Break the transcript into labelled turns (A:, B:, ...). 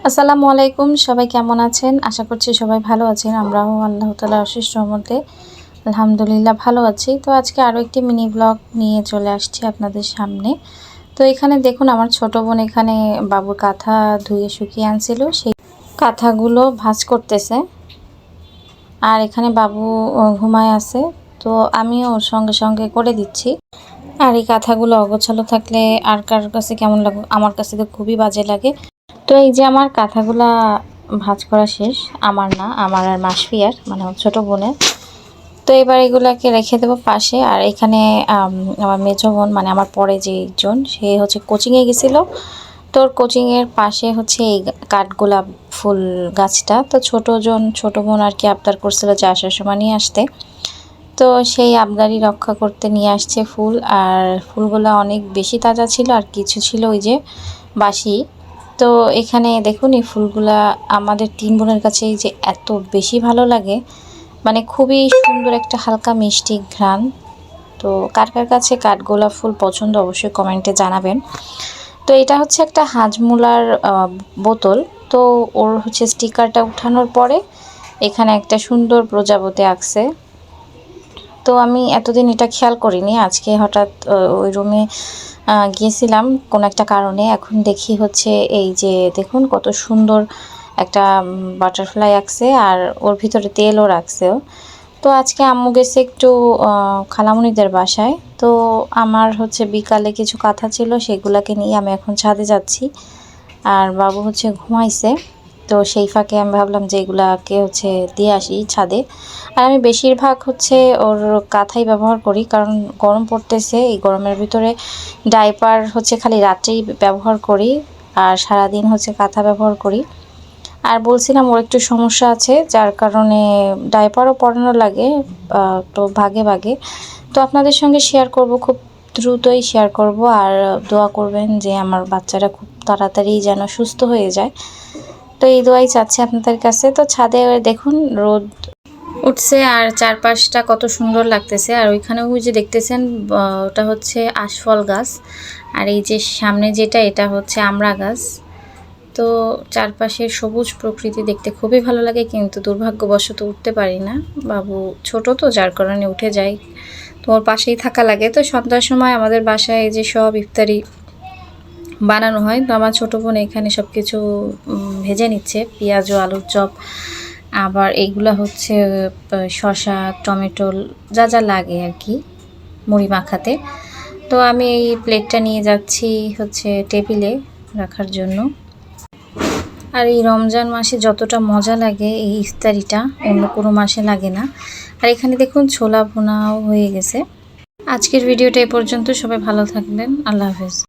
A: আসসালামু আলাইকুম, সবাই কেমন আছেন? আশা করছি সবাই ভালো আছেন। আমরাও আল্লাহ তাআলার অশেষ রহমতে আলহামদুলিল্লাহ ভালো আছি। তো আজকে আরও একটি মিনি ব্লগ নিয়ে চলে আসছি আপনাদের সামনে। তো এখানে দেখুন, আমার ছোট বোন এখানে বাবুর কাঁথা ধুয়ে শুকিয়ে আনছিল, সেই কাঁথাগুলো ভাঁজ করতেছে। আর এখানে বাবু ঘুমায় আছে, তো আমিও ওর সঙ্গে সঙ্গে করে দিচ্ছি। আর এই কাঁথাগুলো অগোছালো থাকলে আর কার কাছে কেমন লাগে, আমার কাছে তো খুবই বাজে লাগে। তো এই যে আমার কাঁথাগুলা ভাঁজ করা শেষ, আমার না, আমার আর মাসফিয়ার মানে ছোট বোনের। তো এবার এগুলাকে রেখে দেবো পাশে। আর এখানে আমার মেজো বোন মানে আমার পরে যে একজন, সে হচ্ছে কোচিংয়ে গেছিলো। তোর কোচিংয়ের পাশে হচ্ছে এই কাঠগোলাপ ফুল গাছটা। তো ছোট বোন আর কি আবদার করছিল যে আসার সময় নিয়ে আসতে। তো সেই আবদারি রক্ষা করতে নিয়ে আসছে ফুল। আর ফুলগুলো অনেক বেশি তাজা ছিল, আর কিছু ছিল ওই যে বাসি। তো এখানে দেখুন, এই ফুলগুলা আমাদের তিন বোনের কাছে যে এত বেশি ভালো লাগে, মানে খুবই সুন্দর একটা হালকা মিষ্টি ঘ্রাণ। তো কার কার কাছে কাঠগোলাপ ফুল পছন্দ অবশ্যই কমেন্টে জানাবেন। তো এটা হচ্ছে একটা হাজমোলার বোতল। তো ওর হচ্ছে স্টিকারটা উঠানোর পরে এখানে একটা সুন্দর প্রজাপতি আঁকছে। তো আমি এতদিন এটা খেয়াল করিনি, আজকে হঠাৎ ওই রুমে গিয়েছিলাম কোনো একটা কারণে। এখন দেখি হচ্ছে এই যে দেখুন কত সুন্দর একটা বাটারফ্লাই আঁকছে, আর ওর ভিতরে তেলও রাখছেও। তো আজকে আম্মু গেছে একটু খালামণিদের বাসায়। তো আমার হচ্ছে বিকালে কিছু কাঁথা ছিল, সেগুলোকে নিয়ে আমি এখন ছাদে যাচ্ছি। আর বাবু হচ্ছে ঘুমাইছে, তো সেই ফাঁকে আমি ভাবলাম যে এগুলাকে হচ্ছে দিয়ে আসি ছাদে। আর আমি বেশিরভাগ হচ্ছে ওর কাঁথাই ব্যবহার করি, কারণ গরম পড়তেছে। এই গরমের ভিতরে ডাইপার হচ্ছে খালি রাত্রেই ব্যবহার করি, আর সারাদিন হচ্ছে কাঁথা ব্যবহার করি। আর বলছিলাম ওর একটু সমস্যা আছে, যার কারণে ডাইপারও পরানো লাগে, তো ভাগে ভাগে। তো আপনাদের সঙ্গে শেয়ার করব, খুব দ্রুতই শেয়ার করব। আর দোয়া করবেন যে আমার বাচ্চারা খুব তাড়াতাড়ি যেন সুস্থ হয়ে যায়। তো এই দোয়াই চাচ্ছি আপনাদের কাছে। তো ছাদে দেখুন রোদ উঠছে, আর চারপাশটা কত সুন্দর লাগতেছে। আর ওইখানে ওই যে দেখতেছেন, ওটা হচ্ছে আশফল গাছ। আর এই যে সামনে যেটা, এটা হচ্ছে আমড়া গাছ। তো চারপাশের সবুজ প্রকৃতি দেখতে খুবই ভালো লাগে, কিন্তু দুর্ভাগ্যবশত উঠতে পারি না। বাবু ছোট তো, যার কারণে উঠে যাই, তো ওর পাশেই থাকা লাগে। তো সন্ধ্যার সময় আমাদের বাসায় এই যে সব ইফতারি বানানো হয়। তো আমার ছোটো বোন এখানে সব কিছু ভেজে নিচ্ছে, পেঁয়াজ ও আলুর চপ, আবার এইগুলা হচ্ছে শসা, টমেটো, যা যা লাগে আর কি মুড়ি মাখাতে। তো আমি এই প্লেটটা নিয়ে যাচ্ছি হচ্ছে টেবিলে রাখার জন্য। আর এই রমজান মাসে যতটা মজা লাগে এই ইফতারিটা, অন্য কোনো মাসে লাগে না। আর এখানে দেখুন ছোলা ভুনাও হয়ে গেছে। আজকের ভিডিওটা এ পর্যন্ত, সবাই ভালো থাকবেন, আল্লাহ হাফেজ।